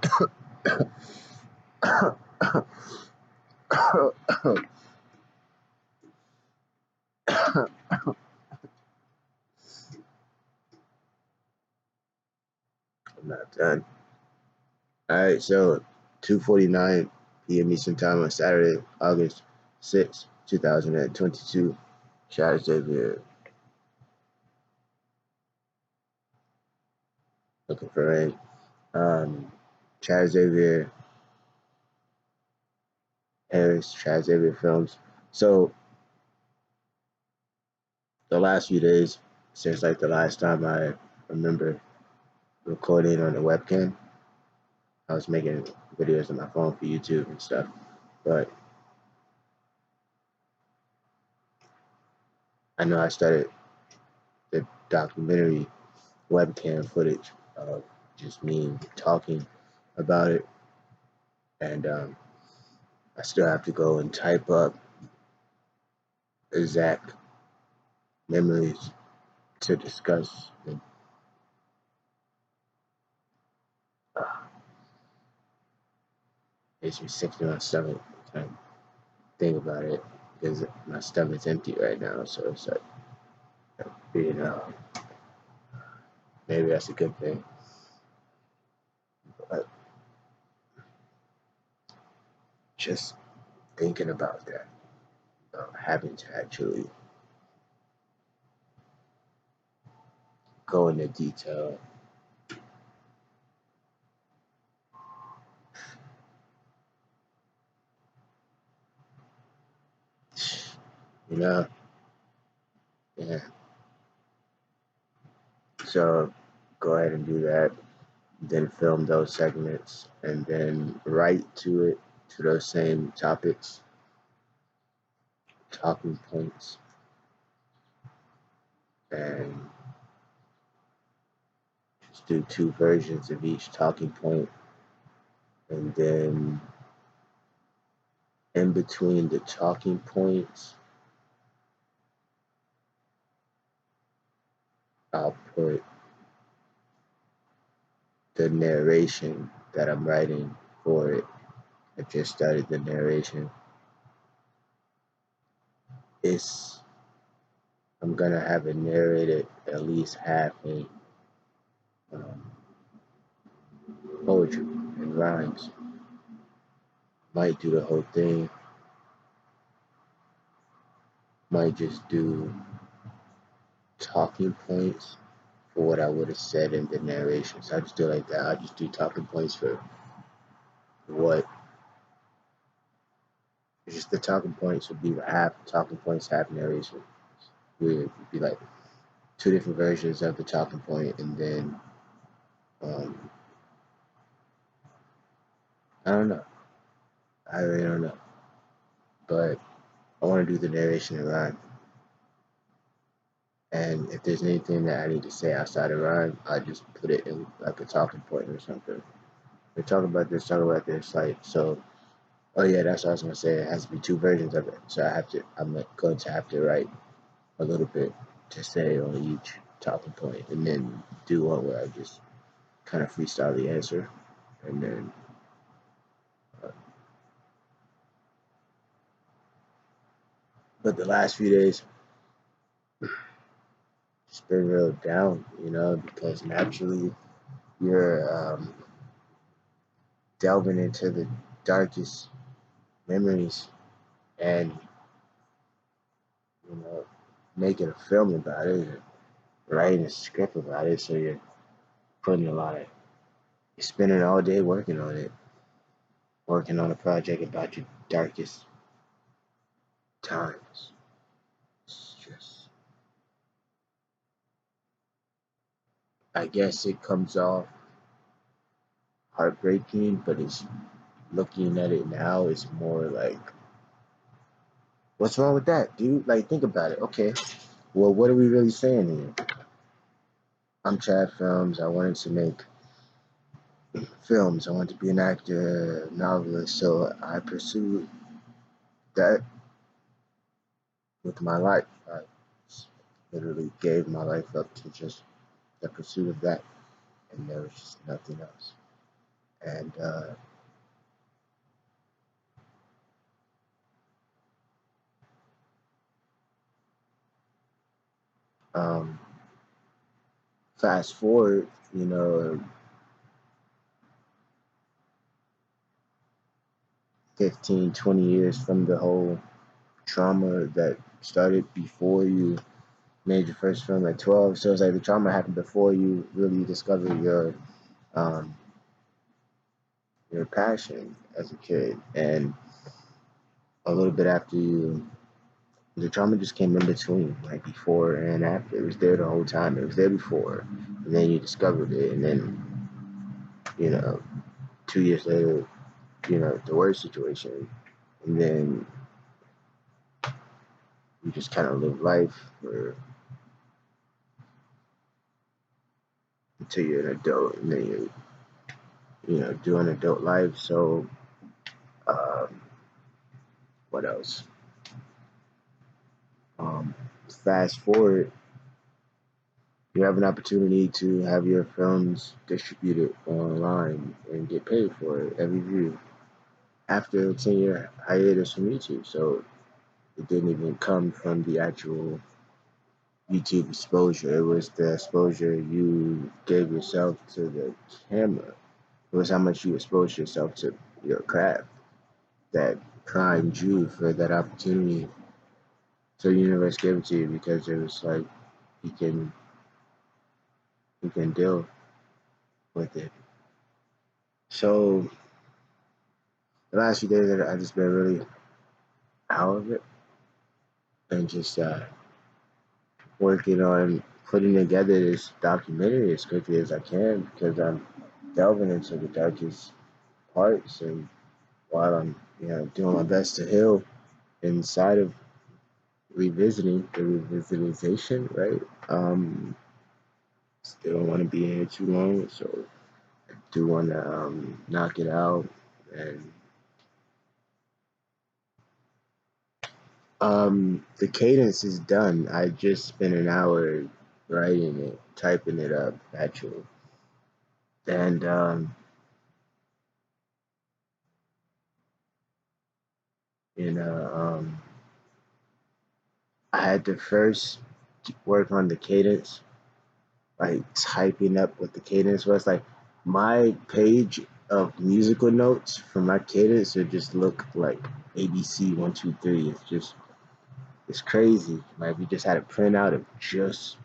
I'm not done. Alright, so 2:49 p.m. Eastern Time on Saturday, August 6, 2022. Shout out Xavier. Looking for rain. Chad Xavier Harris, Chad Xavier Films. So the last few days, since like the last time I remember recording on the webcam, I was making videos on my phone for YouTube and stuff. But I know I started the documentary webcam footage of just me talking about it, and I still have to go and type up exact memories to discuss. And, makes me sick to my stomach to think about it because my stomach's empty right now. So it's like, you know, maybe that's a good thing. But just thinking about that, having to actually go into detail. You know, yeah. So go ahead and do that. Then film those segments and then write to those same topics, talking points, and just do 2 versions of each talking point. And then in between the talking points, I'll put the narration that I'm writing for it. I just started the narration. I'm gonna have it narrated at least half in poetry and rhymes. Might do the whole thing. Might just do talking points for what I would have said in the narration. So I just do it like that. I just do talking points for what. Just the talking points would be half talking points, half narration. Weird. It'd be like 2 different versions of the talking point, and then I don't know. I really don't know. But I want to do the narration in rhyme. And if there's anything that I need to say outside of rhyme, I just put it in like a talking point or something. We're talking about this, like, so, oh yeah, that's what I was gonna say. It has to be 2 versions of it. So I'm going to have to write a little bit to say on each talking point, and then do one where I just kind of freestyle the answer. And then, but the last few days, it's been real down, because naturally you're delving into the darkest memories and, making a film about it, writing a script about it. So you're putting you're spending all day working on it, working on a project about your darkest times. It's just, I guess it comes off heartbreaking, but it's looking at it now, it's more like, what's wrong with that, dude? Like, think about it. Okay, well, what are we really saying here? I'm Chad Films. I wanted to make films. I wanted to be an actor, novelist, so I pursued that with my life. I literally gave my life up to just the pursuit of that, and there was just nothing else. And um, fast forward, 15, 20 years from the whole trauma that started before you made your first film at 12. So it's like the trauma happened before you really discovered um, your passion as a kid, and a little bit after you, the trauma just came in between, like before and after. It was there the whole time. It was there before, and then you discovered it, and then you know, 2 years later, the worst situation, and then you just kind of live life until you're an adult, and then you doing adult life. So, um, what else? Um, Fast forward, you have an opportunity to have your films distributed online and get paid for it every view after a 10-year hiatus from YouTube. So it didn't even come from the actual YouTube exposure. It was the exposure you gave yourself to the camera. It was how much you exposed yourself to your craft that primed you for that opportunity. So the universe gave it to you because it was like you can you can deal with it. So the last few days I just been really out of it and just working on putting together this documentary as quickly as I can because I'm delving into the darkest parts, and while I'm doing my best to heal inside of revisiting the revitalization, right? Still don't want to be here too long, so I do want to knock it out. And the cadence is done. I just spent an hour writing it, typing it up, actually. And you know, I had to first work on the cadence, like typing up what the cadence was. Like my page of musical notes for my cadence would just look like ABC 1 2 3. It's crazy. Like we just had a printout of just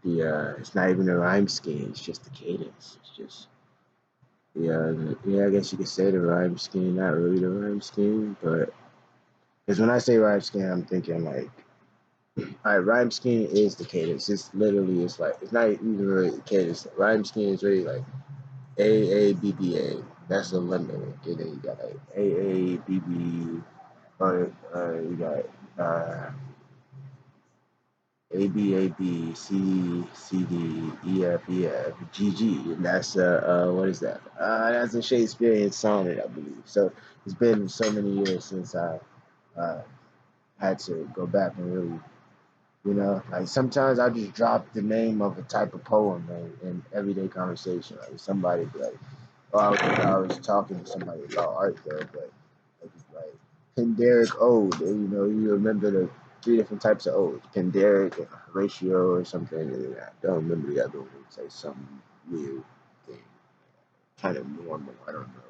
the it's not even a rhyme scheme, it's just the cadence. It's just yeah, I guess you could say the rhyme scheme, not really the rhyme scheme, but because when I say rhyme scheme, I'm thinking like, all right, rhyme scheme is the cadence. It's like it's not even really the cadence. Rhyme scheme is really like A A B. That's the limit. Okay, then you got like A or you got ABABCCDEFEFGG, and that's what is that? That's a Shakespearean sonnet, I believe. So it's been so many years since I uh, had to go back and really, like sometimes I just drop the name of a type of poem in everyday conversation. Like somebody be like, "Oh, I was talking to somebody about art though," but like Pindaric ode, and you remember the three different types of odes: Pindaric, Horatio, or something. And I don't remember the other one. It's like some weird thing, kind of normal. I don't know.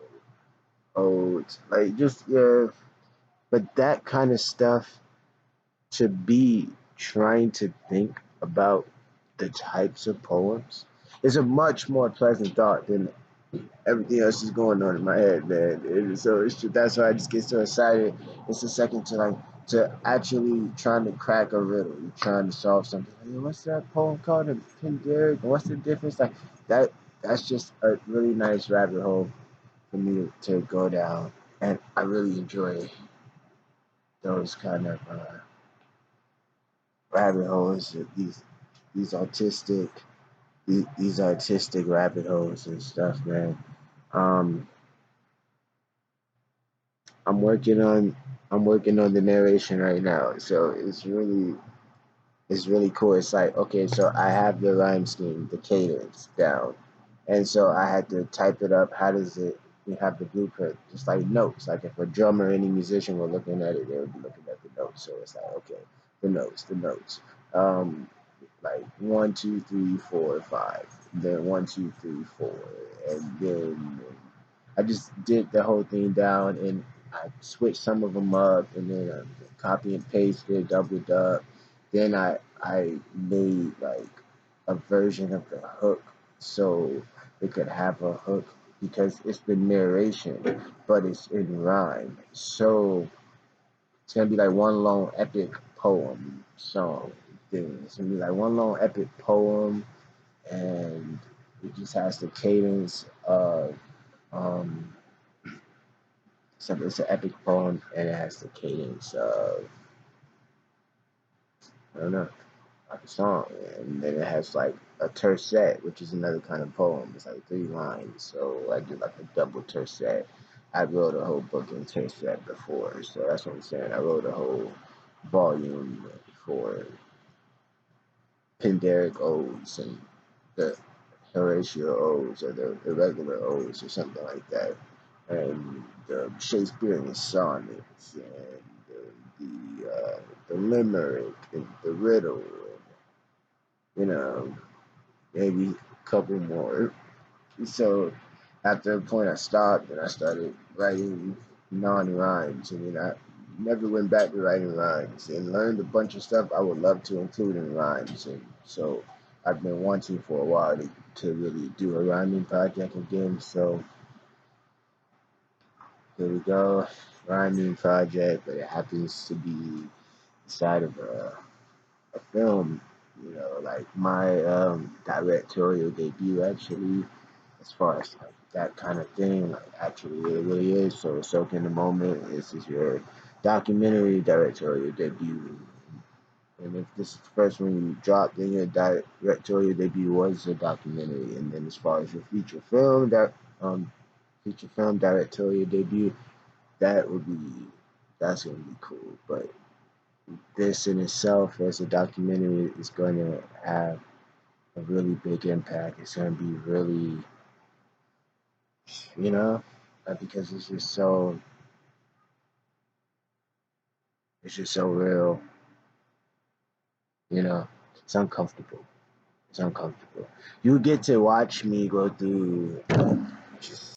Odes, like just yeah, but that kind of stuff, to be trying to think about the types of poems is a much more pleasant thought than everything else is going on in my head, man. So that's why I just get so excited. It's a second to to actually trying to crack a riddle. You're trying to solve something. Like, what's that poem called? A Pindaric? What's the difference? Like that. That's just a really nice rabbit hole for me to go down, and I really enjoy those kind of rabbit holes. These artistic these artistic rabbit holes and stuff, man. Um, I'm working on I'm working on the narration right now, so it's really cool. It's like okay, so I have the rhyme scheme, the cadence down. And so I had to type it up. How does it? You have the blueprint, just like notes. Like if a drummer, any musician were looking at it, they would be looking at the notes. So it's like, okay, the notes. Um, like 1, 2, 3, 4, 5. Then 1, 2, 3, 4, and then I just did the whole thing down, and I switched some of them up, and then copy and pasted, doubled up. Then I made like a version of the hook so it could have a hook because it's the narration, but it's in rhyme. So it's gonna be like one long epic poem song thing. It's gonna be like one long epic poem, and it just has the cadence of um it's an epic poem, and it has the cadence of I don't know, like a song, and then it has like a tercet, which is another kind of poem. It's like 3 lines, so I did like a double tercet. I wrote a whole book in tercet before, so that's what I'm saying. I wrote a whole volume for Pindaric odes and the Horatio odes or the irregular odes or something like that, and the Shakespearean sonnets and the limerick and the riddle, and maybe a couple more. So after a point, I stopped and I started writing non-rhymes. I mean, I never went back to writing rhymes and learned a bunch of stuff I would love to include in rhymes. And so I've been wanting for a while to really do a rhyming project again. So here we go, rhyming project, but it happens to be inside of a film. Like my directorial debut actually, as far as like that kind of thing, like actually it really is. So soak in the moment. This is your documentary directorial debut. And if this is the first one you dropped, then your directorial debut was a documentary. And then as far as your feature film directorial debut, that would be that's gonna be cool. But this in itself as a documentary is going to have a really big impact. It's going to be really, you know, because it's just so real. You know, it's uncomfortable. It's uncomfortable. You get to watch me go through just